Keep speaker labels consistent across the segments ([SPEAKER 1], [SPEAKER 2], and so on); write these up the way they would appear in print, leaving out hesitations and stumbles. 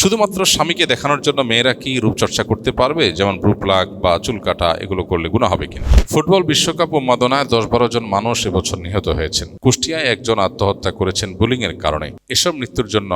[SPEAKER 1] শুধুমাত্র স্বামীকে দেখানোর জন্য মেয়েরা কি রূপচর্চা করতে পারবে, যেমন ব্রু প্লাগ বা চুল কাটা, এগুলো করলে গুনাহ হবে কিনা? ফুটবল বিশ্বকাপ উন্মাদনায় 10-12 জন মানুষ এবছর নিহত হয়েছেন। কুষ্টিয়ায় একজন আত্মহত্যা করেছেন বুলিং এর কারণে। এসব মৃত্যুর জন্য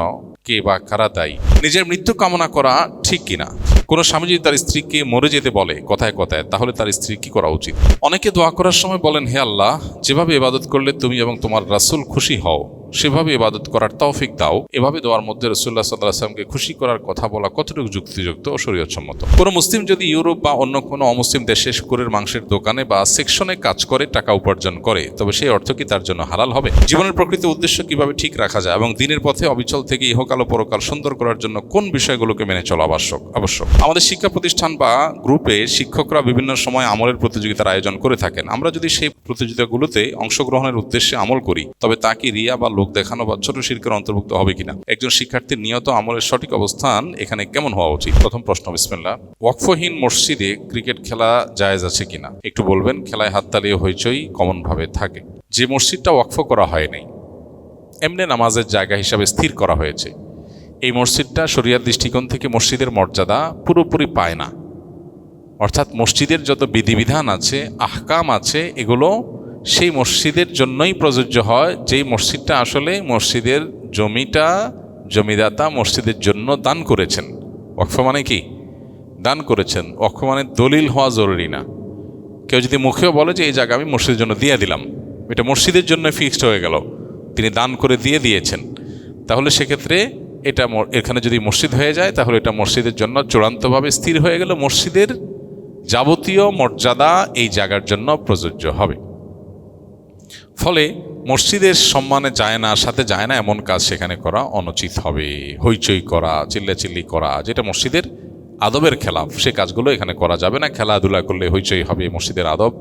[SPEAKER 1] কে বা কারা দায়ী? নিজের মৃত্যু কামনা করা ঠিক কিনা? কোনো স্বামী যদি তার স্ত্রীকে মরে যেতে বলে কথায় কথায়, তাহলে তার স্ত্রী কি করা উচিত? অনেকে দোয়া করার সময় বলেন, হে আল্লাহ, যেভাবে ইবাদত করলে তুমি এবং তোমার রাসূল খুশি হও সেভাবে ইবাদত করার তৌফিক দাও। এভাবে দোয়ার মধ্যে রাসূলুল্লাহ সাল্লাল্লাহু আলাইহি ওয়াসাল্লামকে খুশি করার কথা বলা কতটুকু যুক্তিযুক্ত ও শরীয়তসম্মত? কোনো মুসলিম যদি ইউরোপ বা অন্য কোনো অমুসলিম দেশে শুকরের মাংসের দোকানে বা সেকশনে কাজ করে টাকা উপার্জন করে, তবে সেই অর্থ কি তার জন্য হালাল হবে? জীবনের প্রকৃত উদ্দেশ্য কিভাবে ঠিক রাখা যায় এবং দিনের পথে অবিচল থেকে ইহকাল ও পরকাল সুন্দর করার জন্য কোন বিষয়গুলোকে মেনে চলা আবশ্যক? আমাদের শিক্ষা প্রতিষ্ঠান বা গ্রুপে শিক্ষকরা বিভিন্ন সময় আমলের প্রতিযোগিতার আয়োজন করে থাকেন। আমরা যদি সেই প্রতিযোগিতাগুলোতে অংশগ্রহণের উদ্দেশ্যে আমল করি, তবে তা কি রিয়া বা লোক দেখানো বা ছোট শিরকের অন্তর্ভুক্ত হবে কিনা? একজন শিক্ষার্থীর নিয়ত আমলের সঠিক অবস্থান এখানে কেমন হওয়া উচিত? প্রথম প্রশ্ন, বিসমিল্লাহ। ওয়াকফহীন মসজিদে ক্রিকেট খেলা জায়েজ আছে কিনা একটু বলবেন। খেলায় হাততালি ও হইচই কমন ভাবে থাকে। যে মসজিদটা ওয়াকফ করা হয়নি, এমনি নামাজের জায়গা হিসাবে স্থির করা হয়েছে, এই মসজিদটা শরিয়ার দৃষ্টিকোণ থেকে মসজিদের মর্যাদা পুরোপুরি পায় না। অর্থাৎ মসজিদের যত বিধিবিধান আছে, আহকাম আছে, এগুলো সেই মসজিদের জন্যই প্রযোজ্য হয়, যেই মসজিদটা আসলে মসজিদের জমিদাতা মসজিদের জন্য দান করেছেন। ওয়াকফ মানে কি? দান করেছেন। ওয়াকফ মানে দলিল হওয়া জরুরি না। কেউ যদি মুখেও বলে যে এই জায়গা আমি মসজিদের জন্য দিয়ে দিলাম, এটা মসজিদের জন্য ফিক্সড হয়ে গেল, তিনি দান করে দিয়েছেন, তাহলে সেক্ষেত্রে এটা এখানে যদি মসজিদ হয়ে যায়, তাহলে এটা মসজিদের জন্য চূড়ান্তভাবে স্থির হয়ে গেল। মসজিদের যাবতীয় মর্যাদা এই জায়গার জন্য প্রযোজ্য হবে। ফলে মসজিদের সম্মানে যায় না, সাথে যায় না এমন কাজ সেখানে করা অনুচিত হবে। হইচই করা, চিল্লাচিল্লি করা, যেটা মসজিদের আদবের খেলাফ, সে কাজগুলো এখানে করা যাবে না। খেলাধুলা করলে হইচই হবে, মসজিদের আদব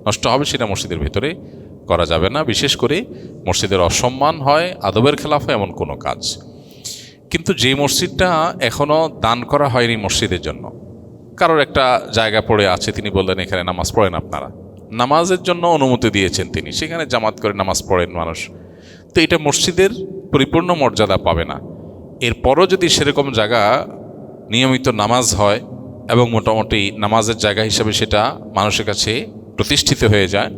[SPEAKER 1] নষ্ট হবে, সেটা মসজিদের ভেতরে করা যাবে না। বিশেষ করে মসজিদের অসম্মান হয়, আদবের খেলাফ হয় এমন কোনো কাজ। কিন্তু যে মসজিদটা এখনও দান করা হয়নি মসজিদের জন্য, কারোর একটা জায়গা পড়ে আছে, তিনি বললেন এখানে নামাজ পড়েন আপনারা, নামাজের জন্য অনুমতি দিয়েছেন তিনি, সেখানে জামাত করে নামাজ পড়েন মানুষ, তো এটা মসজিদের পরিপূর্ণ মর্যাদা পাবে না। এরপরও যদি সেরকম জায়গা নিয়মিত নামাজ হয় এবং মোটামুটি নামাজের জায়গা হিসেবে সেটা মানুষের কাছে প্রতিষ্ঠিত হয়ে যায়,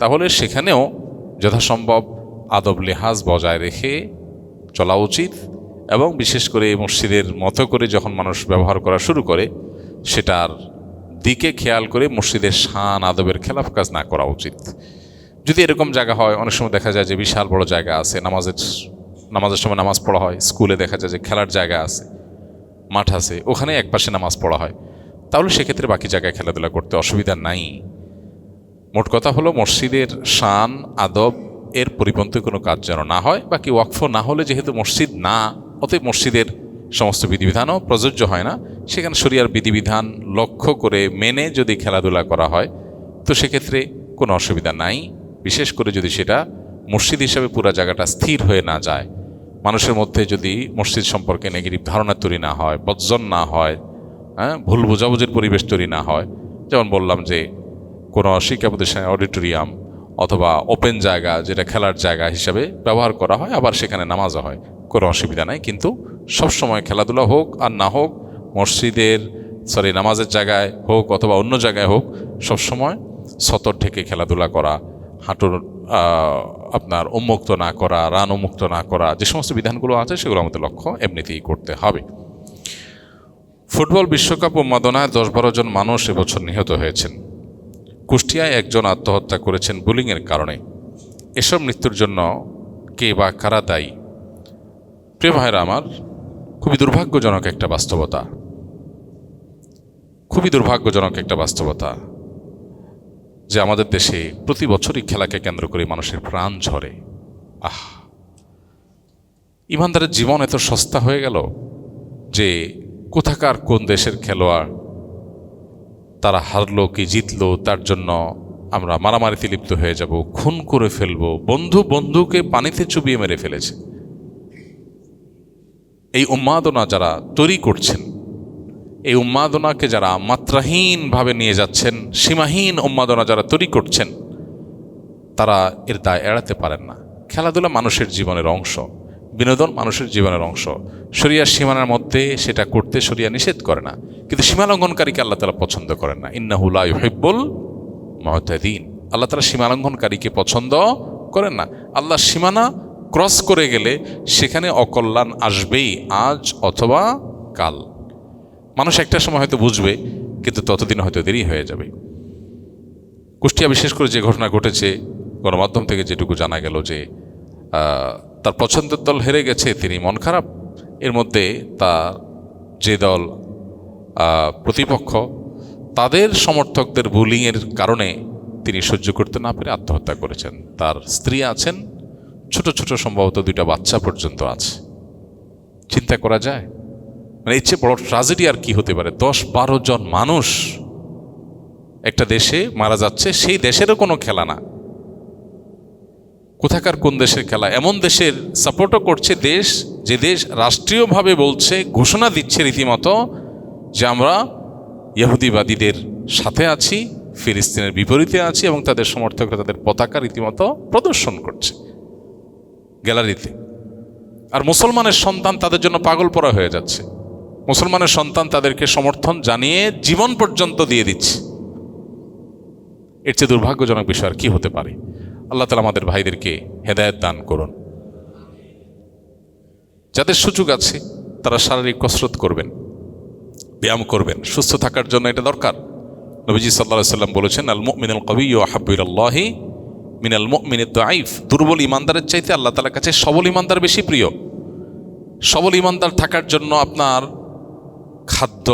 [SPEAKER 1] তাহলে সেখানেও যথাসম্ভব আদব লেহাজ বজায় রেখে চলা উচিত। এবং বিশেষ করে এই মসজিদের মতো করে যখন মানুষ ব্যবহার করা শুরু করে, সেটার দিকে খেয়াল করে মসজিদের শান আদবের খেলাফ কাজ না করা উচিত। যদি এরকম জায়গা হয়, অনেক সময় দেখা যায় যে বিশাল বড় জায়গা আছে, নামাজের সময় নামাজ পড়া হয়, স্কুলে দেখা যায় যে খেলার জায়গা আছে, মাঠ আছে, ওখানে একপাশে নামাজ পড়া হয়, তাহলে সেক্ষেত্রে বাকি জায়গায় খেলাধুলা করতে অসুবিধা নাই। মোট কথা হলো মসজিদের শান আদব এর পরিপন্থী কোনো কাজ যেন না হয়। বাকি ওয়াকফ না হলে যেহেতু মসজিদ না, অতএব মসজিদের সমস্ত বিধিবিধানও প্রযোজ্য হয় না। সেখানে শরিয়ার বিধিবিধান লক্ষ্য করে মেনে যদি খেলাধুলা করা হয়, তো সেক্ষেত্রে কোনো অসুবিধা নাই। বিশেষ করে যদি সেটা মসজিদ হিসাবে পুরো জায়গাটা স্থির হয়ে না যায়, মানুষের মধ্যে যদি মসজিদ সম্পর্কে নেগেটিভ ধারণা তৈরি না হয়, বজ্জন না হয়, ভুল বোঝাবুঝির পরিবেশ তৈরি না হয়। যেমন বললাম যে কোনো শিক্ষা প্রতিষ্ঠানের অডিটোরিয়াম অথবা ওপেন জায়গা, যেটা খেলার জায়গা হিসাবে ব্যবহার করা হয়, আবার সেখানে নামাজও হয়, কোনো অসুবিধা নাই। কিন্তু সবসময় খেলাধুলা হোক আর না হোক, নামাজের জায়গায় হোক অথবা অন্য জায়গায় হোক, সবসময় সতর ঢেকে খেলাধুলা করা, হাঁটুর আপনার উন্মুক্ত না করা, রান উন্মুক্ত না করা, যে সমস্ত বিধানগুলো আছে সেগুলো আমাদের লক্ষ্য এমনিতেই করতে হবে। ফুটবল বিশ্বকাপ উন্মাদনায় 10-12 জন মানুষ এবছর নিহত হয়েছেন। কুষ্টিয়ায় একজন আত্মহত্যা করেছেন বুলিংয়ের কারণে। এসব মৃত্যুর জন্য কে বা কারা দায়ী? প্রিয় ভাইরা আমার, খুবই দুর্ভাগ্যজনক একটা বাস্তবতা, খুবই দুর্ভাগ্যজনক একটা বাস্তবতা যে আমাদের দেশে প্রতি বছরই খেলাকে কেন্দ্র করে মানুষের প্রাণ ঝরে। ইমানদারের জীবন এত সস্তা হয়ে গেল যে কোথাকার কোন দেশের খেলোয়াড়, তারা হারলো কি জিতলো, তার জন্য আমরা মারামারিতে লিপ্ত হয়ে যাব, খুন করে ফেলবো, বন্ধুকে পানিতে চুবিয়ে মেরে ফেলেছে। এই উন্মাদনা যারা তৈরি করছেন, এই উন্মাদনাকে যারা মাত্রাহীনভাবে নিয়ে যাচ্ছেন, সীমাহীন উন্মাদনা যারা তৈরি করছেন, তারা এর দায় এড়াতে পারেন না। খেলাধুলা মানুষের জীবনের অংশ। বিনোদন মানুষের জীবনের অংশ। শরিয়ার সীমানার মধ্যে সেটা করতে শরিয়া নিষেধ করে না, কিন্তু সীমা লঙ্ঘনকারীকে আল্লাহ তাআলা পছন্দ করেন না। ইন্নাহু লা ইউহিব্বুল মুতাদিন, আল্লাহ তাআলা সীমা লঙ্ঘনকারীকে পছন্দ করেন না। আল্লাহ সীমানা ক্রস করে গেলে সেখানে অকল্যাণ আসবেই, আজ অথবা কাল। মানুষ একটা সময় হয়তো বুঝবে, কিন্তু ততদিন হয়তো দেরি হয়ে যাবে। কুষ্টিয়া বিশেষ করে যে ঘটনা ঘটেছে, গণমাধ্যম থেকে যেটুকু জানা গেল যে তার পছন্দের দল হেরে গেছে, তিনি মন খারাপ। এর মধ্যে তার যে দল প্রতিপক্ষ, তাদের সমর্থকদের বুলিংয়ের কারণে তিনি সহ্য করতে না পেরে আত্মহত্যা করেছেন। তার স্ত্রী আছেন, ছোট ছোট সম্ভবত 2টা বাচ্চা পর্যন্ত আছে। চিন্তা করা যায়, মানে এর চেয়ে বড় ট্র্যাজেডি আর কি হতে পারে? 10-12 জন মানুষ একটা দেশে মারা যাচ্ছে, সেই দেশেরও কোনো খেলা না। কোথাকার কোন দেশের খেলা? এমন দেশের সাপোর্টও করছে দেশ, যে দেশ রাষ্ট্রীয়ভাবে বলছে, ঘোষণা দিচ্ছে রীতিমতো যে আমরা ইহুদিবাদীদের সাথে আছি, ফিলিস্তিনের বিপরীতে আছি, এবং তাদের সমর্থকরা তাদের পতাকা রীতিমতো প্রদর্শন করছে গ্যালারিতে। আর মুসলমানের সন্তান তাদের জন্য পাগল পরা হয়ে যাচ্ছে। মুসলমানের সন্তান তাদেরকে সমর্থন জানিয়ে জীবন পর্যন্ত দিয়ে দিচ্ছে। এর চেয়ে দুর্ভাগ্যজনক বিষয় আর কি হতে পারে? আল্লাহ তাআলা আমাদের ভাইদেরকে হেদায়েত দান করুন। যাদের সুযোগ আছে তারা শারীরিক কসরত করবেন, ব্যায়াম করবেন, সুস্থ থাকার জন্য এটা দরকার। নবীজি সাল্লাল্লাহু আলাইহি সাল্লাম বলেছেন, আল মুমিনুল কাবিয়্যু আহাব্বু ইলাল্লাহি মিনাল মুমিনিদ দাঈফ। দুর্বল ইমানদারের চাইতে আল্লাহ তাআলার কাছে সবল ইমানদার বেশি প্রিয়। সবল ইমানদার থাকার জন্য আপনার খাদ্য,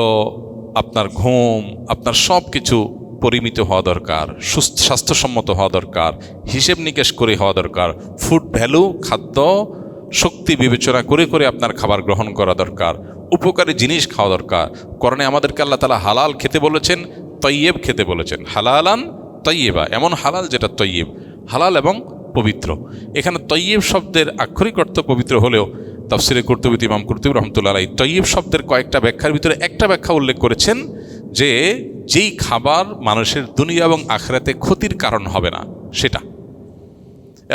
[SPEAKER 1] আপনার ঘুম, আপনার সব কিছু পরিমিত হওয়া দরকার, সুস্থ স্বাস্থ্যসম্মত হওয়া দরকার, হিসেব নিকেশ করে হওয়া দরকার। ফুড ভ্যালু, খাদ্য শক্তি বিবেচনা করে করে আপনার খাবার গ্রহণ করা দরকার, উপকারী জিনিস খাওয়া দরকার। কোরআনে আমাদেরকে আল্লাহ তাআলা হালাল খেতে বলেছেন, তয়্যিব খেতে বলেছেন। হালালান তয়্যিবা, এমন হালাল যেটা তয়্যিব, হালাল এবং পবিত্র। এখানে তয়্যিব শব্দের আক্ষরিক অর্থ পবিত্র হলেও তাফসিরে কুরতুবী, ইমাম কুরতুবী রাহমাতুল্লাহ আলাইহি তয়্যিব শব্দের কয়েকটা ব্যাখ্যার ভিতরে একটা ব্যাখ্যা উল্লেখ করেছেন যে যেই খাবার মানুষের দুনিয়া এবং আখিরাতে ক্ষতির কারণ হবে না সেটা।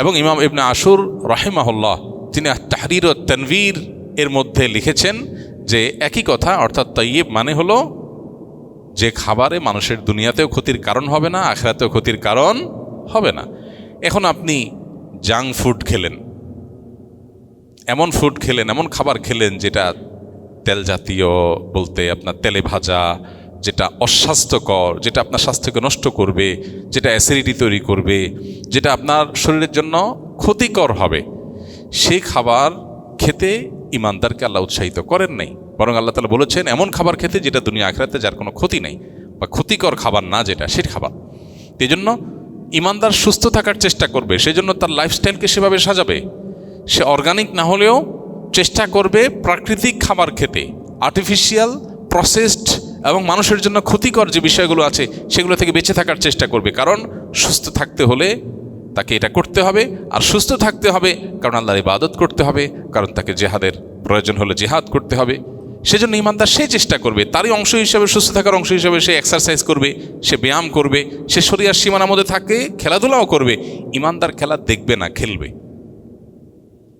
[SPEAKER 1] এবং ইমাম ইবনে আশুর রাহিমাহুল্লাহ তিনি তাহরির ও তানভীর এর মধ্যে লিখেছেন যে একই কথা, অর্থাৎ তয়্যিব মানে হলো যে খাবারে মানুষের দুনিয়াতেও ক্ষতির কারণ হবে না, আখিরাতেও ক্ষতির কারণ হবে না। এখন আপনি জাঙ্ক ফুড খেলেন, এমন ফুড খেলেন, এমন খাবার খেলেন যেটা তেল জাতীয়, বলতে আপনার তেলে ভাজা, যেটা অস্বাস্থ্যকর, যেটা আপনার স্বাস্থ্যকে নষ্ট করবে, যেটা অ্যাসিডিটি তৈরি করবে, যেটা আপনার শরীরের জন্য ক্ষতিকর হবে, সেই খাবার খেতে ইমানদারকে আল্লাহ উৎসাহিত করেন নাই। বরং আল্লাহ তাআলা বলেছেন এমন খাবার খেতে যেটা দুনিয়া আখিরাতে যার কোনো ক্ষতি নেই, বা ক্ষতিকর খাবার না যেটা, সেই খাবার। এই জন্য ইমানদার সুস্থ থাকার চেষ্টা করবে, সেই জন্য তার লাইফস্টাইলকে সেভাবে সাজাবে। সে অর্গানিক না হলেও চেষ্টা করবে প্রাকৃতিক খাবার খেতে। আর্টিফিশিয়াল, প্রসেসড এবং মানুষের জন্য ক্ষতিকর যে বিষয়গুলো আছে সেগুলো থেকে বেঁচে থাকার চেষ্টা করবে। কারণ সুস্থ থাকতে হলে তাকে এটা করতে হবে, আর সুস্থ থাকতে হবে কারণ আল্লাহর ইবাদত করতে হবে, কারণ তাকে জেহাদের প্রয়োজন হলে জেহাদ করতে হবে। সেজন্য ইমানদার সে চেষ্টা করবে, তারই অংশ হিসাবে, সুস্থ থাকার অংশ হিসাবে সে এক্সারসাইজ করবে, সে ব্যায়াম করবে, সে শরীরের সীমানার মধ্যে থাকে, খেলাধুলাও করবে। ইমানদার খেলা দেখবে না, খেলবে।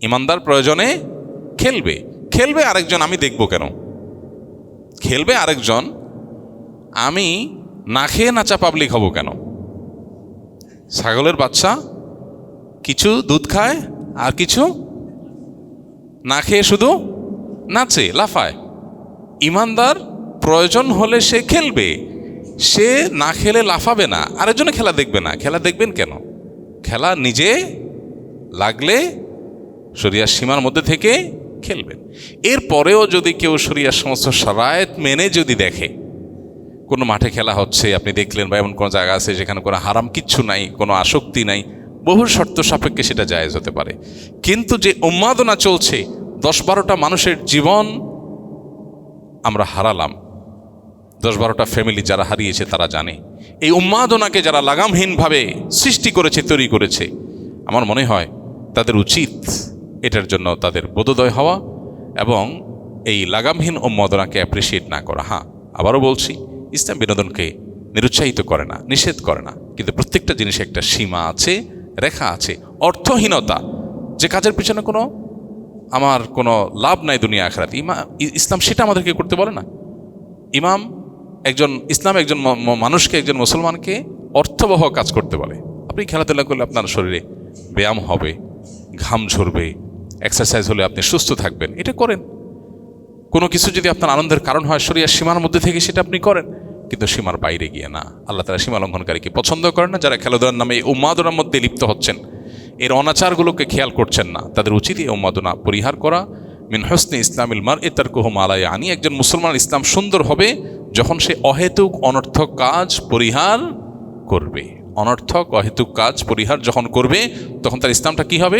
[SPEAKER 1] ইমানদার প্রয়োজনে খেলবে, খেলবে আরেকজন আমি দেখব কেন, খেলবে আরেকজন, আমি না খেয়ে নাচা পাবলিক হব কেন? ছাগলের বাচ্চা কিছু দুধ খায় আর কিছু না খেয়ে শুধু নাচে, লাফায়। ইমানদার প্রয়োজন হলে সে খেলবে, সে না খেলে লাফাবে না, আরেকজনে খেলা দেখবে না। খেলা দেখবেন কেন? খেলা নিজে লাগলে শরিয়ার সীমার মধ্যে থেকে খেলবেন। এরপরেও যদি কেউ শরিয়ার সমস্ত শারায়েত মেনে যদি দেখে কোনো মাঠে খেলা হচ্ছে, আপনি দেখলেন, বা এমন কোনো জায়গা আছে যেখানে কোনো হারাম কিচ্ছু নাই, কোনো আসক্তি নাই, বহু শর্ত সাপেক্ষে সেটা জায়েজ হতে পারে। কিন্তু যে উন্মাদনা চলছে, 10-12টা মানুষের জীবন আমরা হারালাম, 10-12টা ফ্যামিলি যারা হারিয়েছে তারা জানে। এই উন্মাদনাকে যারা লাগামহীনভাবে সৃষ্টি করেছে, তৈরি করেছে, আমার মনে হয় তাদের উচিত এটার জন্য তাদের বোধোদয় হওয়া এবং এই লাগামহীন উন্মাদনাকে অ্যাপ্রিসিয়েট না করা। হ্যাঁ, আবারও বলছি, ইসলাম বিনোদনকে নিরুৎসাহিত করে না, নিষেধ করে না, কিন্তু প্রত্যেকটা জিনিসে একটা সীমা আছে, রেখা আছে। অর্থহীনতা, যে কাজের পিছনে কোনো আমার কোনো লাভ নাই দুনিয়া আখিরাতে, ইসলাম সেটা আমাদেরকে করতে বলে না। ইসলাম একজন মানুষকে, একজন মুসলমানকে অর্থবহ কাজ করতে বলে। আপনি খেলাধুলা করলে আপনার শরীরে ব্যায়াম হবে, ঘাম ঝরবে, এক্সারসাইজ হলে আপনি সুস্থ থাকবেন, এটা করেন। কোনো কিছু যদি আপনার আনন্দের কারণ হয় শরীরের সীমার মধ্যে থেকে, সেটা আপনি করেন, কিন্তু সীমার বাইরে গিয়ে না। আল্লাহ তাআলা সীমা লঙ্ঘনকারীকে পছন্দ করেন না। যারা খেলাধুলার নামে এই উন্মাদনার মধ্যে লিপ্ত হচ্ছেন, এর অনাচারগুলোকে খেয়াল করছেন না, তাদের উচিত এই উন্মাদনা পরিহার করা। মিন হুসনি ইসলামিল মারই তারকুহু মা লা ইয়ানি, একজন মুসলমান ইসলাম সুন্দর হবে যখন সে অহেতুক অনর্থক কাজ পরিহার করবে। অনর্থক অহেতুক কাজ পরিহার যখন করবে, তখন তার ইসলামটা কি হবে?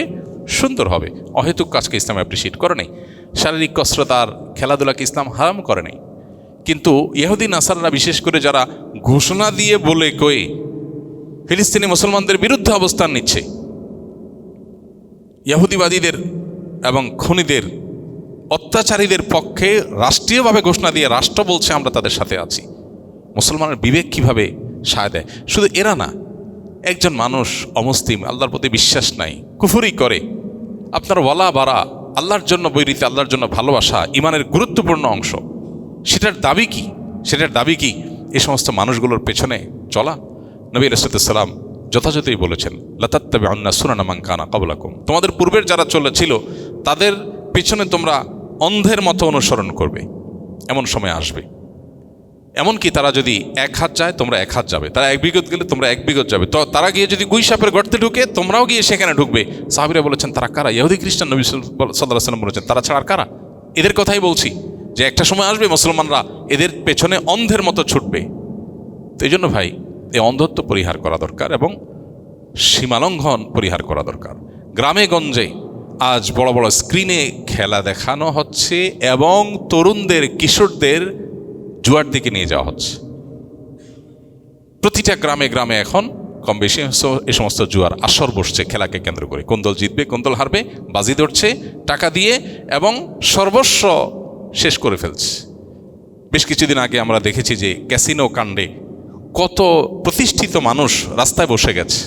[SPEAKER 1] সুন্দর হবে। অহেতুক কাজকে ইসলাম অ্যাপ্রিসিয়েট করে নাই। শারীরিক কসরত আর খেলাধুলাকে ইসলাম হারাম করে নাই। কিন্তু ইহুদি নাসাররা বিশেষ করে যারা ঘোষণা দিয়ে বলে কয়ে ফিলিস্তিনি মুসলমানদের বিরুদ্ধে অবস্থান নিচ্ছে, ইহুদিবাদীদের এবং খুনিদের, অত্যাচারীদের পক্ষে রাষ্ট্রীয়ভাবে ঘোষণা দিয়ে রাষ্ট্র বলছে আমরা তাদের সাথে আছি, মুসলমানের বিবেক কিভাবে সায় দেয়? শুধু এরা না, একজন মানুষ অমুসলিম, আল্লাহর প্রতি বিশ্বাস নাই, কুফরি করে, আপনার ওয়ালা বারা, আল্লাহর জন্য বৈরিতে, আল্লাহর জন্য ভালোবাসা ইমানের গুরুত্বপূর্ণ অংশ, সেটার দাবি কি? এই সমস্ত মানুষগুলোর পেছনে চলা? নবী আলাইহিস সালাম যথাযথই বলেছেন, লাতাত্তাবিউন্না সুনানা মান কানা ক্বাবলাকুম, তোমাদের পূর্বের যারা ছিল তাদের পিছনে তোমরা অন্ধের মতো অনুসরণ করবে। এমন সময় আসবে, এমনকি তারা যদি 1 হাত যায় তোমরা 1 হাত যাবে, তারা 1 বিঘত গেলে তোমরা 1 বিঘত যাবে, তো তারা গিয়ে যদি গুই সাপের গর্তে ঢুকে তোমরাও গিয়ে সেখানে ঢুকবে। সাহাবীরা বলেছেন তারা কারা? ইহুদি খ্রিস্টান। নবী সাল্লাল্লাহু আলাইহি ওয়াসাল্লাম বলেছেন তারা ছাড়া আর কারা? এদের কথাই বলছি যে একটা সময় আসবে মুসলমানরা এদের পেছনে অন্ধের মতো ছুটবে। তো এই জন্য ভাই, এই অন্ধত্ব পরিহার করা দরকার এবং সীমালঙ্ঘন পরিহার করা দরকার। গ্রামে গঞ্জে আজ বড় বড় স্ক্রিনে খেলা দেখানো হচ্ছে এবং তরুণদের, কিশোরদের জুয়ার দিকে নিয়ে যাওয়া হচ্ছে। প্রতিটা গ্রামে গ্রামে এখন কম বেশি এই সমস্ত জুয়ার আসর বসছে খেলাকে কেন্দ্র করে। কোন দল জিতবে, কোন দল হারবে, বাজি ধরছে টাকা দিয়ে এবং সর্বস্ব শেষ করে ফেলছে। বেশ কিছুদিন আগে আমরা দেখেছি যে ক্যাসিনো কাণ্ডে কত প্রতিষ্ঠিত মানুষ রাস্তায় বসে গেছে।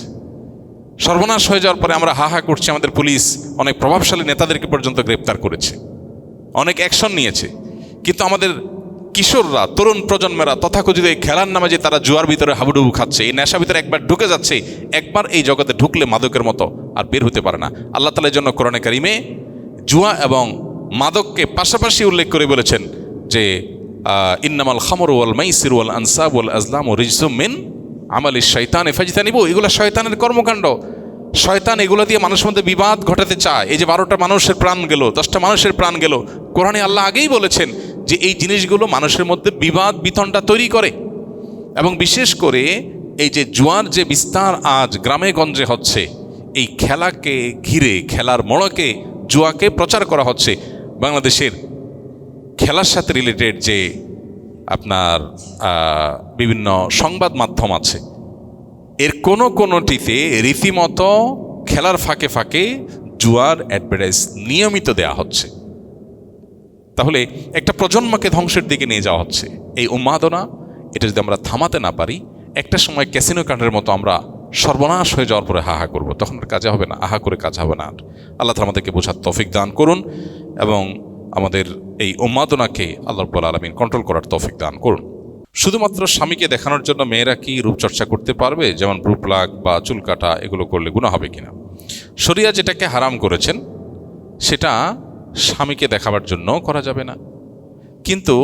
[SPEAKER 1] সর্বনাশ হয়ে যাওয়ার পরে আমরা হা হা করছি, আমাদের পুলিশ অনেক প্রভাবশালী নেতাদেরকে পর্যন্ত গ্রেপ্তার করেছে, অনেক অ্যাকশন নিয়েছে। কিন্তু আমাদের কিশোররা, তরুণ প্রজন্মেরা তথাকথিত এই খেলার নামে যে তারা জুয়ার ভিতরে হাবুডুবু খাচ্ছে, এই নেশা ভিতরে একবার ঢুকে যাচ্ছে, একবার এই জগতে ঢুকলে মাদকের মতো আর বের হতে পারে না। আল্লাহ তাআলার জন্য কোরআনে কারিমে জুয়া এবং মাদককে পাশাপাশি উল্লেখ করে বলেছেন যে ইন্নামাল খামরু ওয়াল মাইসিরু ওয়াল আনসাবু ওয়াল আজলামু রিজসুম মিন আমালিশ শাইতানি ফাজতানিবু। এগুলো শয়তানের কর্মকাণ্ড। শয়তান এগুলো দিয়ে মানুষের মধ্যে বিবাদ ঘটাতে চায়। এই যে 12টা মানুষের প্রাণ গেল, 10টা মানুষের প্রাণ গেল, কোরআনে আল্লাহ আগেই বলেছেন যে এই জিনিসগুলো মানুষের মধ্যে বিবাদ বিতণ্ডা তৈরি করে। এবং বিশেষ করে এই যে জুয়ার যে বিস্তার আজ গ্রামে গঞ্জে হচ্ছে, এই খেলাকে ঘিরে, খেলার মোড়কে জুয়াকে প্রচার করা হচ্ছে। বাংলাদেশের খেলার সাথে রিলেটেড যে আপনার বিভিন্ন সংবাদ মাধ্যম আছে, এর কোনোটিতে রীতিমতো খেলার ফাঁকে ফাঁকে জুয়ার অ্যাডভার্টাইজ নিয়মিত দেয়া হচ্ছে। তাহলে একটা প্রজন্মকে ধ্বংসের দিকে নিয়ে যাওয়া হচ্ছে। এই উন্মাদনা, এটা যদি আমরা থামাতে না পারি, একটা সময় ক্যাসিনো কাণ্ডের মতো আমরা সর্বনাশ হয়ে যাওয়ার পরে হাহা করব, তখন আর কাজে হবে না, আহা করে কাজ হবে না। আল্লাহ তাআলা আমাদেরকে বোঝার তৌফিক দান করুন এবং আমাদের এই উন্মাদনাকে আল্লাহ রাব্বুল আলামিন কন্ট্রোল করার তৌফিক দান করুন। শুধুমাত্র স্বামীকে দেখানোর জন্য মেয়েরা কি রূপচর্চা করতে পারবে, যেমন ব্রু প্লাগ বা চুল কাটা, এগুলো করলে গুনাহ হবে কিনা? শরিয়া যেটাকে হারাম করেছেন সেটা স্বামীকে দেখাবার জন্য করা যাবে না, কিন্তু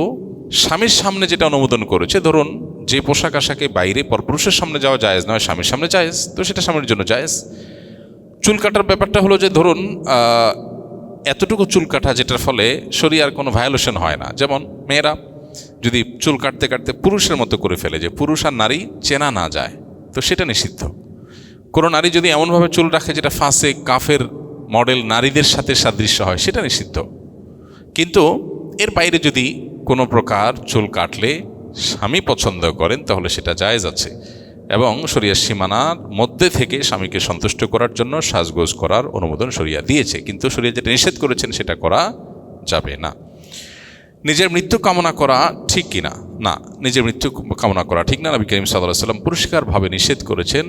[SPEAKER 1] স্বামীর সামনে যেটা অনুমোদন করেছে, ধরুন যে পোশাক আশাকে বাইরে পরপুরুষের সামনে যাওয়া জায়েজ নয়, স্বামীর সামনে জায়েজ, তো সেটা স্বামীর জন্য জায়েজ। চুল কাটার ব্যাপারটা হলো যে ধরুন এতটুকু চুল কাটা যেটার ফলে শরিয়ার কোনো ভায়োলেশন হয় না। যেমন মেয়েরা যদি চুল কাটতে কাটতে পুরুষের মতো করে ফেলে যে পুরুষ আর নারী চেনা না যায়, তো সেটা নিষিদ্ধ। কোনো নারী যদি এমনভাবে চুল রাখে যেটা ফাঁসে কাফের মডেল নারীদের সাথে সাদৃশ্য হয়, সেটা নিষিদ্ধ। কিন্তু এর বাইরে যদি কোনো প্রকার চুল কাটলে স্বামী পছন্দ করেন তাহলে সেটা জায়েজ আছে এবং শরিয়ার সীমানার মধ্যে থেকে স্বামীকে সন্তুষ্ট করার জন্য সাজগোজ করার অনুমোদন শরিয়া দিয়েছে। কিন্তু শরিয়া যেটা নিষেধ করেছেন সেটা করা যাবে না। নিজের মৃত্যু কামনা করা ঠিক কিনা? না, নিজের মৃত্যু কামনা করা ঠিক না। নবী করিম সাল্লাল্লাহু আলাইহি ওয়াসাল্লাম পরিষ্কারভাবে নিষেধ করেছেন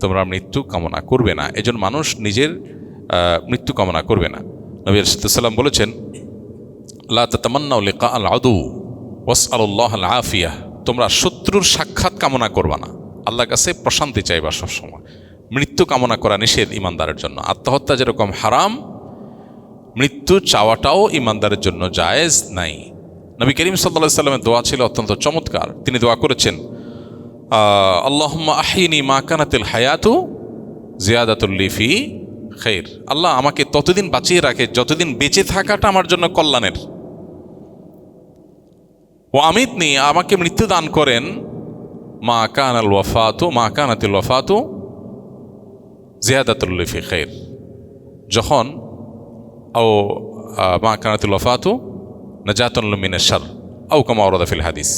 [SPEAKER 1] তোমরা মৃত্যু কামনা করবে না। এজন্য মানুষ নিজের মৃত্যু কামনা করবে না। নবী সাল্লাম বলেছেন, লা তাতামান্নাউ লিকা আল আদু ওয়াসআলুল্লাহ আল আফিয়া, তোমরা শত্রুর সাক্ষাৎ কামনা করবা না, আল্লাহর কাছে প্রশান্তি চাইবা সবসময়। মৃত্যু কামনা করা নিষেধ ইমানদারের জন্য। আত্মহত্যা যেরকম হারাম, মৃত্যু চাওয়াটাও ইমানদারের জন্য জায়েজ নাই। নবী করিম সাল্লাল্লাহু আলাইহি সাল্লামের দোয়া ছিল অত্যন্ত চমৎকার। তিনি দোয়া করেছেন, আল্লাহুম্মা আহিনি মা কানাতিল হায়াতু জিয়াদাতুল লি ফি খাইর, আল্লাহ আমাকে ততদিন বাঁচিয়ে রাখে যতদিন বেঁচে থাকাটা আমার জন্য কল্যাণের। ও আমিতনি, আমাকে মৃত্যু দান করেন মা কানাতিল ওয়াফাতু জিয়াদাতুল লি ফি খাইর, যখন মা কানাতিল ওয়াফাতু নাজাতুন মিনাশ শার আও কামা ওয়ারাদা ফিল হাদিস,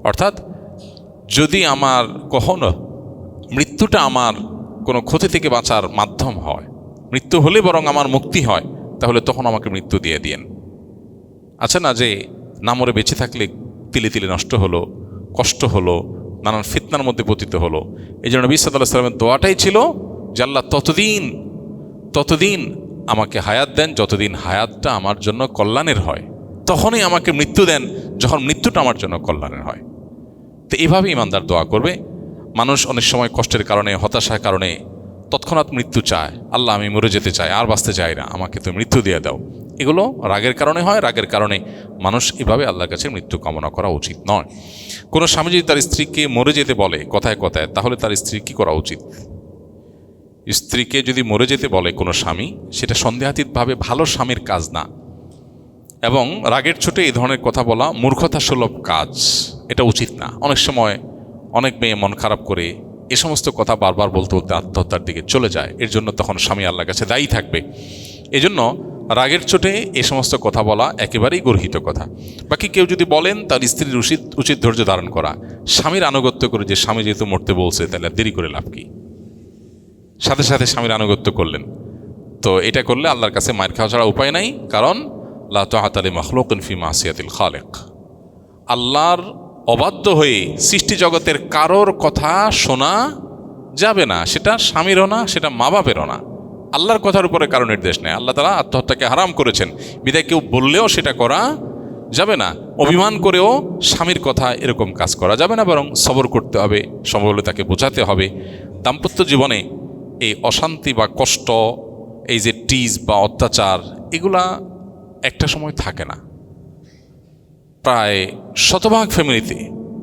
[SPEAKER 1] অর্থাৎ যদি আমার কখনো মৃত্যুটা আমার কোনো ক্ষতি থেকে বাঁচার মাধ্যম হয়, মৃত্যু হলে বরং আমার মুক্তি হয়, তাহলে তখন আমাকে মৃত্যু দিয়ে দিয়েন। আছে না যে না মরে বেঁচে থাকলে তিলে তিলে নষ্ট হলো, কষ্ট হলো, নানান ফিতনার মধ্যে পতিত হলো। এই জন্য নবী সাল্লাল্লাহু আলাইহি সাল্লামের দোয়াটাই ছিল যে আল্লাহ ততদিন আমাকে হায়াত দেন যতদিন হায়াতটা আমার জন্য কল্যাণের হয়, তখনই আমাকে মৃত্যু দেন যখন মৃত্যুটা আমার জন্য কল্যাণের হয়। তো এইভাবে ইমানদার দোয়া করবে। মানুষ অনেক সময় কষ্টের কারণে, হতাশার কারণে তৎক্ষণাৎ মৃত্যু চায়, আল্লাহ আমি মরে যেতে চাই, আর বাঁচতে চাই না, আমাকে তো মৃত্যু দিয়ে দাও। এগুলো রাগের কারণে হয়। রাগের কারণে মানুষ এভাবে আল্লাহর কাছে মৃত্যু কামনা করা উচিত নয়। কোনো স্বামী যদি তার স্ত্রীকে মরে যেতে বলে কথায় কথায়, তাহলে তার স্ত্রীর কী করা উচিত? স্ত্রীকে যদি মরে যেতে বলে কোনো স্বামী, সেটা সন্দেহাতীতভাবে ভালো স্বামীর কাজ না, এবং রাগের চোটে এই ধরনের কথা বলা মূর্খতা সুলভ কাজ, এটা উচিত না। অনেক সময় অনেক মেয়ে মন খারাপ করে এ সমস্ত কথা বারবার বলতে বলতে আত্মহত্যার দিকে চলে যায়। এর জন্য তখন স্বামী আল্লাহর কাছে দায়ী থাকবে। এজন্য রাগের চোটে এ সমস্ত কথা বলা একেবারেই গর্হিত কথা। বাকি কেউ যদি বলেন, তার স্ত্রীর উচিত ধৈর্য ধারণ করা, স্বামীর আনুগত্য করে, যে স্বামী যেহেতু মরতে বলছে তাহলে দেরি করে লাভ কি, সাথে সাথে স্বামীর আনুগত্য করলেন। তো এটা করলে আল্লাহর কাছে মার খাওয়া ছাড়া উপায় নাই, কারণ লা তাআতা লি মাখলুকিন ফি মাসিয়াতিল খালিক, আল্লাহর অবাধ্য হয়ে সৃষ্টি জগতের কারোর কথা শোনা যাবে না। সেটা স্বামীরও না, সেটা মা বাপেরও না। আল্লাহর কথার উপরে কারো নির্দেশ নেই। আল্লাহ তাআলা আত্মহত্যাকে হারাম করেছেন, বিধায় কেউ বললেও সেটা করা যাবে না। অভিমান করেও স্বামীর কথা এরকম কাজ করা যাবে না, বরং সবর করতে হবে, সম্ভব হলে তাকে বোঝাতে হবে। দাম্পত্য জীবনে এই অশান্তি বা কষ্ট, এই যে টিজ বা অত্যাচার, এগুলা একটা সময় থাকে না। প্রায় শতভাগ ফ্যামিলিতে,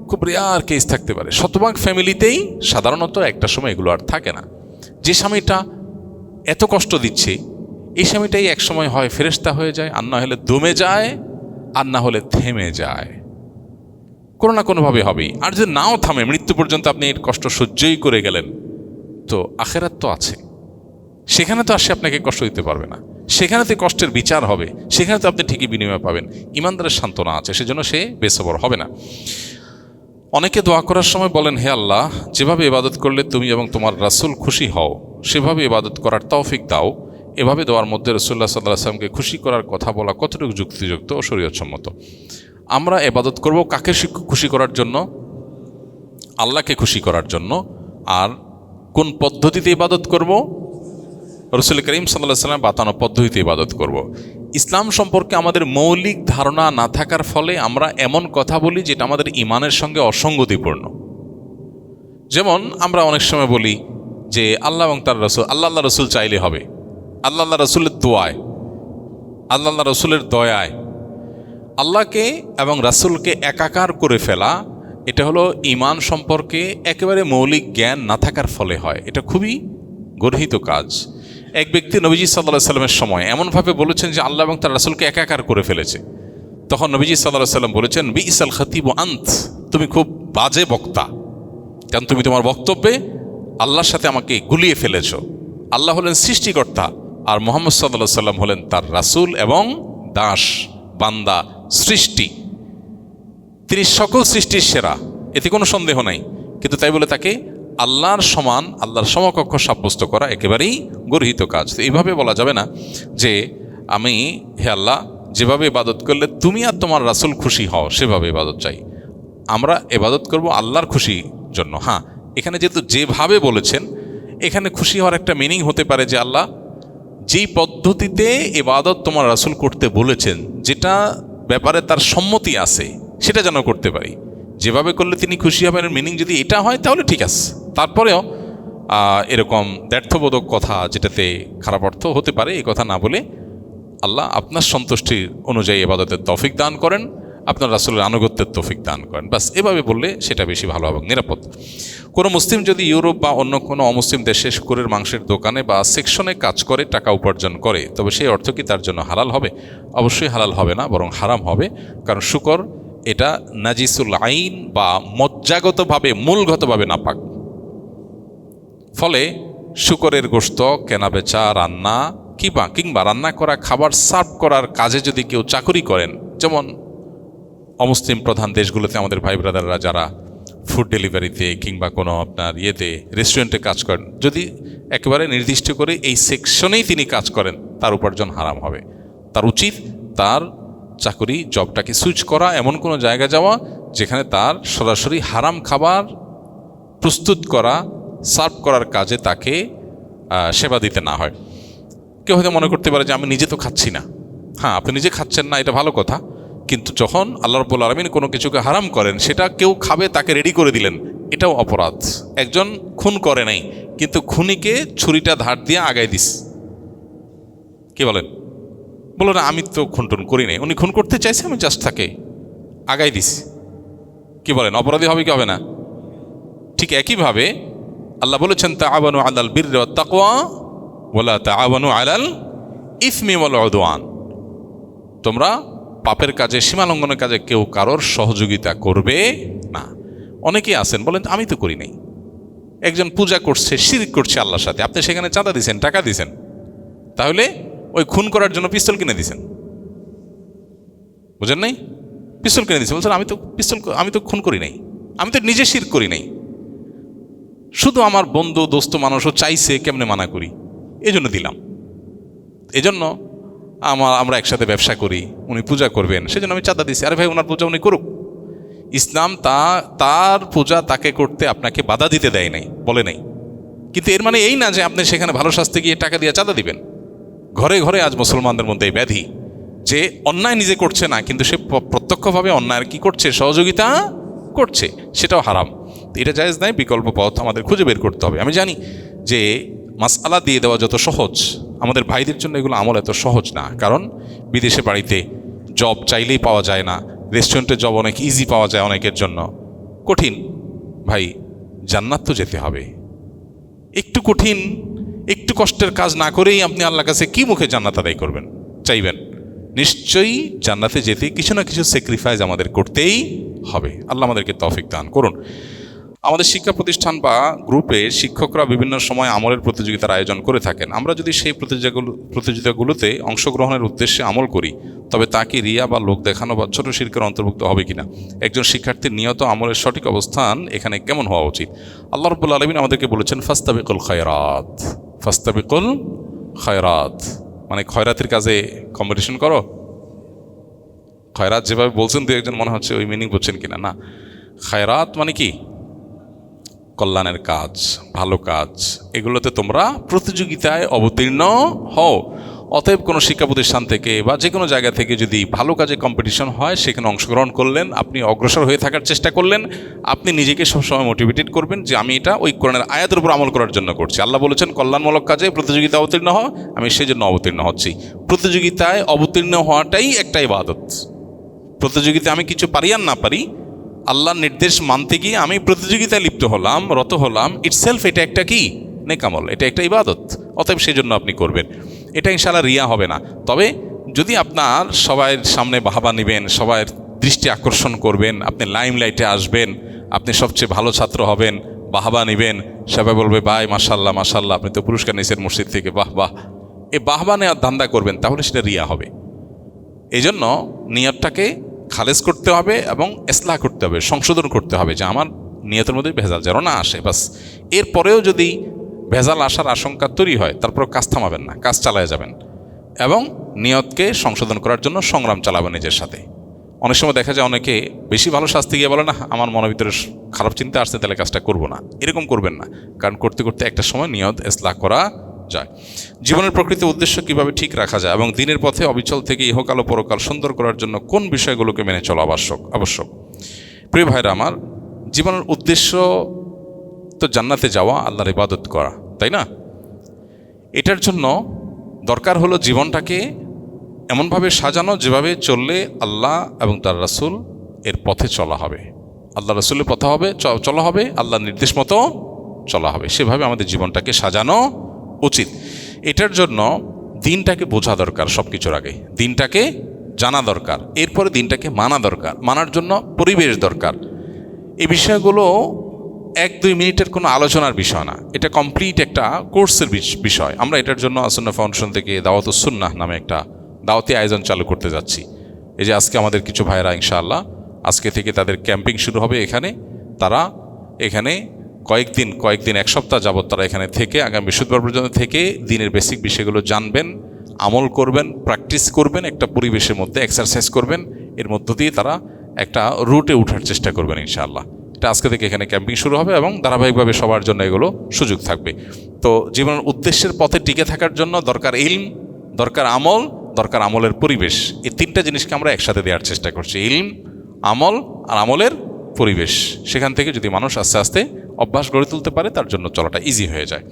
[SPEAKER 1] খুব রেয়ার কেস থাকতে পারে, শতভাগ ফ্যামিলিতেই সাধারণত একটা সময় এগুলো আর থাকে না। যে স্বামীটা এত কষ্ট দিচ্ছে, এই স্বামীটাই এক সময় হয় ফেরেশতা হয়ে যায়, আর না হলে দমে যায়, আর না হলে থেমে যায়। কোনো না কোনোভাবে হবেই। আর যদি নাও থামে, মৃত্যু পর্যন্ত আপনি এর কষ্ট সহ্যই করে গেলেন, তো আখেরাত তো আছে, সেখানে তো আর সে আপনাকে কষ্ট দিতে পারবে না। সেখানে তো কষ্টের বিচার হবে, সেখানে তো আপনি ঠিকই বিনিময় পাবেন। ইমানদারের সান্ত্বনা আছে, সেজন্য সে বেসবর হবে না। অনেকে দোয়া করার সময় বলেন, হে আল্লাহ, যেভাবে ইবাদত করলে তুমি এবং তোমার রাসূল খুশি হও, সেভাবে ইবাদত করার তৌফিক দাও। এভাবে দোয়ার মধ্যে রাসূলুল্লাহ সাল্লাল্লাহু আলাইহি ওয়াসাল্লামকে খুশি করার কথা বলা কতটুকু যুক্তিযুক্ত ও শরীয়তসম্মত? আমরা ইবাদত করব কাকে খুশি করার জন্য? আল্লাহকে খুশি করার জন্য। আর কোন পদ্ধতিতে ইবাদত করব? রাসূল করিম সাল্লাল্লাহু আলাইহি ওয়াসাল্লাম বাতানো পদ্ধতিতে ইবাদত করব। ইসলাম সম্পর্কে আমাদের মৌলিক ধারণা না থাকার ফলে আমরা এমন কথা বলি যেটা আমাদের ঈমানের সঙ্গে অসঙ্গতিপূর্ণ। যেমন আমরা অনেক সময় বলি যে আল্লাহ এবং তার রাসূল, আল্লাহ রাসূল চাইলে হবে, আল্লাহ রাসূলের দোয়ায়, আল্লাহ রাসূলের দয়ায়। আল্লাহকে এবং রাসূলকে একাকার করে ফেলা, এটা হলো ঈমান সম্পর্কে একেবারে মৌলিক জ্ঞান না থাকার ফলে হয়। এটা খুবই গর্হিত কাজ। এক ব্যক্তি নবীজি সাল্লাল্লাহু আলাইহি সাল্লামের সময় এমনভাবে বলেছেন যে আল্লাহ এবং তার রাসূলকে একাকার করে ফেলেছে। তখন নবীজি সাল্লাল্লাহু আলাইহি সাল্লাম বলেছেন, বিইসাল খাতিবু আন্ত, তুমি খুব বাজে বক্তা, কারণ তুমি তোমার বক্তব্যে আল্লাহর সাথে আমাকে গুলিয়ে ফেলেছ। আল্লাহ হলেন সৃষ্টিকর্তা, আর মুহাম্মদ সাল্লাল্লাহু আলাইহি সাল্লাম হলেন তার রাসূল এবং দাস, বান্দা, সৃষ্টি। তিনি সকল সৃষ্টির সেরা, এতে কোনো সন্দেহ নাই। কিন্তু তাই বলে তাকে আল্লাহর সমান, আল্লাহর সমকক্ষ সাব্যস্ত করা একেবারেই গর্হিত কাজ। তো এইভাবে বলা যাবে না যে আমি, হে আল্লাহ, যেভাবে ইবাদত করলে তুমি আর তোমার রাসূল খুশি হও সেভাবে ইবাদত চাই। আমরা ইবাদত করব আল্লাহর খুশির জন্য। হ্যাঁ, এখানে যেহেতু যেভাবে বলেছেন, এখানে খুশি হওয়ার একটা মিনিং হতে পারে যে আল্লাহ যেই পদ্ধতিতে ইবাদত তোমার রাসূল করতে বলেছেন, যেটা ব্যাপারে তার সম্মতি আছে, সেটা যেন করতে পারি। যেভাবে করলে তিনি খুশি হবেন, মিনিং যদি এটা হয় তাহলে ঠিক আছে। তারপরেও এরকম দ্ব্যর্থবোধক কথা যেটাতে খারাপ অর্থ হতে পারে, এই কথা না বলে আল্লাহ আপনার সন্তুষ্টির অনুযায়ী ইবাদতের তৌফিক দান করেন, আপনার রাসূলের আনুগত্যের তৌফিক দান করেন, বাস এভাবে বললে সেটা বেশি ভালো এবং নিরাপদ। কোনো মুসলিম যদি ইউরোপ বা অন্য কোনো অমুসলিম দেশে শুকরের মাংসের দোকানে বা সেকশনে কাজ করে টাকা উপার্জন করে, তবে সেই অর্থ কি তার জন্য হালাল হবে? অবশ্যই হালাল হবে না, বরং হারাম হবে। কারণ শুকর এটা নাজিসুল আইন বা মজ্জাগতভাবে, মূলগতভাবে নাপাক। ফলে শুকরের গোশত কেনাবেচা, রান্না কিংবা রান্না করা খাবার সার্ভ করার কাজে যদি কেউ চাকুরি করেন, যেমন অমুসলিম প্রধান দেশগুলোতে আমাদের ভাই ব্রাদাররা যারা ফুড ডেলিভারিতে কিংবা কোনো আপনার রেস্টুরেন্টে কাজ করেন, যদি একেবারে নির্দিষ্ট করে এই সেকশনেই তিনি কাজ করেন, তার উপার্জন হারাম হবে। তার উচিত তার চাকরি জবটাকে সুইচ করা, এমন কোনো জায়গায় যাওয়া যেখানে তার সরাসরি হারাম খাবার প্রস্তুত করা, সার্ভ করার কাজে তাকে সেবা দিতে না হয়। কেউ হয়তো মনে করতে পারে যে আমি নিজে তো খাচ্ছি না। হ্যাঁ, আপনি নিজে খাচ্ছেন না, এটা ভালো কথা, কিন্তু যখন আল্লাহ রাব্বুল আলামিন কোনো কিছুকে হারাম করেন, সেটা কেউ খাবে তাকে রেডি করে দিলেন, এটাও অপরাধ। একজন খুন করে নাই, কিন্তু খুনিকে ছুরিটা ধার দিয়ে আগায় দিস। কি বলেন? বলো না আমি তো খুন টুন করি নাই, উনি খুন করতে চাইছে, আমি জাস্ট তাকে আগায় দিস। কি বলেন, অপরাধী হবে কি হবে না? ঠিক একইভাবে আল্লাহ বলেছেন তাআওয়ানু আলাল বিররি ওয়াত তাকওয়া ওয়ালা তাআওয়ানু আলাল ইসমি ওয়াল উদওয়ান। তোমরা পাপের কাজে, সীমালঙ্ঘনের কাজে কেউ কারোর সহযোগিতা করবে না। অনেকেই আছেন বলেন আমি তো করি নাই। একজন পূজা করছে, শিরক করছে আল্লাহর সাথে, আপনি সেখানে চাঁদা দিছেন, টাকা দিছেন, তাহলে ওই খুন করার জন্য পিস্তল কিনে দিছেন। বুঝেন নাই? পিস্তল কিনে দিছেন, বলছেন আমি তো খুন করি নাই, আমি তো নিজে শিরক করি নাই, শুধু আমার বন্ধু দোস্ত মানুষও চাইছে, কেমনে মানা করি, এই জন্য দিলাম। এজন্য আমরা একসাথে ব্যবসা করি, উনি পূজা করবেন, সেজন্য আমি চাঁদা দিছি। আরে ভাই, ওনার পূজা উনি করুক, ইসলাম তার পূজা তাকে করতে আপনাকে বাধা দিতে দেয় নাই, বলে নাই। কিন্তু এর মানে এই না যে আপনি সেখানে ভালো শাস্তি গিয়ে টাকা দিয়ে চাঁদা দিবেন। ঘরে ঘরে আজ মুসলমানদের মধ্যে এই ব্যাধি যে অন্যায় নিজে করছে না, কিন্তু সে প্রত্যক্ষভাবে অন্যায়ের কি করছে, সহযোগিতা করছে, সেটাও হারাম। এটা জায়েজ নাই, বিকল্প পথ আমাদের খুঁজে বের করতে হবে। আমি জানি যে মাসআলা দিয়ে দেওয়া যত সহজ, আমাদের ভাইদের জন্য এগুলো আমল এত সহজ না। কারণ বিদেশে বাড়িতে জব চাইলেই পাওয়া যায় না, রেস্টুরেন্টে জব অনেক ইজি পাওয়া যায়, অনেকের জন্য কঠিন। ভাই, জান্নাত তো যেতে হবে, একটু কঠিন, একটু কষ্টের কাজ না করেই আপনি আল্লাহর কাছে কি মুখে জান্নাত আদায় করবেন, চাইবেন? নিশ্চয়ই জান্নাতে যেতে কিছু না কিছু স্যাক্রিফাইস আমাদের করতেই হবে। আল্লাহ আমাদেরকে তৌফিক দান করুন। আমাদের শিক্ষা প্রতিষ্ঠান বা গ্রুপে শিক্ষকরা বিভিন্ন সময় আমলের প্রতিযোগিতার আয়োজন করে থাকেন। আমরা যদি সেই প্রতিযোগিতাগুলোতে অংশগ্রহণের উদ্দেশ্যে আমল করি, তবে তা কি রিয়া বা লোক দেখানো বা ছোট শিরকের অন্তর্ভুক্ত হবে কিনা? একজন শিক্ষার্থীর নিয়ত আমলের সঠিক অবস্থান এখানে কেমন হওয়া উচিত? আল্লাহ রাব্বুল আলামিন আমাদেরকে বলেছেন ফাস্তাবিকুল খায়রাত, মানে খয়রাতের কাজে কম্পিটিশন করো। খয়রাত যেভাবে বলছেন দু একজন মনে হচ্ছে ওই মিনিং বুঝছেন কিনা। না, খায়রাত মানে কি? কল্যাণের কাজ, ভালো কাজ, এগুলোতে তোমরা প্রতিযোগিতায় অবতীর্ণ হও। অতএব কোনো শিক্ষা প্রতিষ্ঠান থেকে বা যে কোনো জায়গা থেকে যদি ভালো কাজে কম্পিটিশন হয়, সেখানে অংশগ্রহণ করলেন, আপনি অগ্রসর হয়ে থাকার চেষ্টা করলেন, আপনি নিজেকে সবসময় মোটিভেটেড করবেন যে আমি এটা ওই কোরআনের আয়াতের উপর আমল করার জন্য করছি। আল্লাহ বলেছেন কল্যাণমূলক কাজে প্রতিযোগিতা অবতীর্ণ হও, আমি সেই জন্য অবতীর্ণ হচ্ছি। প্রতিযোগিতায় অবতীর্ণ হওয়াটাই একটা ইবাদত। প্রতিযোগিতায় আমি কিছু পারি আর না পারি, আল্লাহর নির্দেশ মানতে গিয়ে আমি প্রতিযোগিতায় লিপ্ত হলাম, রত হলাম, ইটসেলফ এটা একটা কি নেক আমল, এটা একটা ইবাদত। অতএব সেই জন্য আপনি করবেন, এটা ইনশাআল্লাহ রিয়া হবে না। তবে যদি আপনার সবার সামনে বাহবা নেবেন, সবার দৃষ্টি আকর্ষণ করবেন, আপনি লাইমলাইটে আসবেন, আপনি সবচেয়ে ভালো ছাত্র হবেন, বাহবা নেবেন, সবাই বলবে ভাই মাশাল্লাহ মাশাল্লাহ, আপনি তো পুরস্কার নিয়েছেন মসজিদ থেকে, বাহ বাহ, এই বাহবা নেওয়ার ধান্দা করবেন, তাহলে সেটা রিয়া হবে। এই জন্য নিয়তটাকে খালেজ করতে হবে এবং ইসলাহ করতে হবে, সংশোধন করতে হবে, যে আমার নিয়তের মধ্যে ভেজাল যেন না আসে। বাস, এরপরেও যদি ভেজাল আসার আশঙ্কা তৈরি হয়, তারপর কাজ থামাবেন না, কাজ চালায় যাবেন এবং নিয়তকে সংশোধন করার জন্য সংগ্রাম চালাবেন নিজের সাথে। অনেক সময় দেখা যায় অনেকে বেশি ভালো শাস্তি গিয়ে বলে না, আমার মনের ভিতরে খারাপ চিন্তা আসছে, তাহলে কাজটা করব না। এরকম করবেন না, কারণ করতে করতে একটা সময় নিয়ত ইসলাহ করা যায়। জীবনের প্রকৃত উদ্দেশ্য কিভাবে ঠিক রাখা যায় এবং দিনের পথে অবিচল থেকে ইহকাল ও পরকাল সুন্দর করার জন্য কোন বিষয়গুলোকে মেনে চলা আবশ্যক। প্রিয় ভাইরা আমার, জীবনের উদ্দেশ্য তো জান্নাতে যাওয়া, আল্লাহর ইবাদত করা, তাই না? এটার জন্য দরকার হলো জীবনটাকে এমনভাবে সাজানো যেভাবে চললে আল্লাহ এবং তার রাসূল এর পথে চলা হবে, আল্লাহ রাসূলের পথে হবে চলা হবে, আল্লাহর নির্দেশ মতো চলা হবে, সেভাবে আমাদের জীবনটাকে সাজানো উচিত। এটার জন্য দিনটাকে বোঝা দরকার, সব কিছুর আগে দিনটাকে জানা দরকার, এরপরে দিনটাকে মানা দরকার, মানার জন্য পরিবেশ দরকার। এই বিষয়গুলো 1-2 মিনিটের কোনো আলোচনার বিষয় না, এটা কমপ্লিট একটা কোর্সের বিষয়। আমরা এটার জন্য আসুন্নাহ ফাউন্ডেশন থেকে দাওয়াতুস সুন্নাহ নামে একটা দাওয়াতি আয়োজন চালু করতে যাচ্ছি। এই যে আজকে আমাদের কিছু ভাইরা ইনশাআল্লাহ আজকে থেকে তাদের ক্যাম্পিং শুরু হবে এখানে। তারা এখানে কয়েকদিন 1 সপ্তাহ যাবত তারা এখানে থেকে আগামী বৃহস্পতিবার পর্যন্ত থেকে দিনের বেসিক বিষয়গুলো জানবেন, আমল করবেন, প্র্যাকটিস করবেন, একটা পরিবেশের মধ্যে এক্সারসাইজ করবেন। এর মধ্য দিয়ে তারা একটা রুটে ওঠার চেষ্টা করবেন ইনশাআল্লাহ। এটা আজকে থেকে এখানে ক্যাম্পিং শুরু হবে এবং ধারাবাহিকভাবে সবার জন্য এগুলো সুযোগ থাকবে। তো জীবনের উদ্দেশ্যের পথে টিকে থাকার জন্য দরকার ইলম, দরকার আমল, দরকার আমলের পরিবেশ। এই 3টা জিনিসকে আমরা একসাথে দেওয়ার চেষ্টা করছি, ইলম, আমল আর আমলের পরিবেশ। সেখান থেকে যদি মানুষ আস্তে আস্তে অভ্যাস গড়ে তুলতে পারে, তার জন্য চলাটা ইজি হয়ে যায়।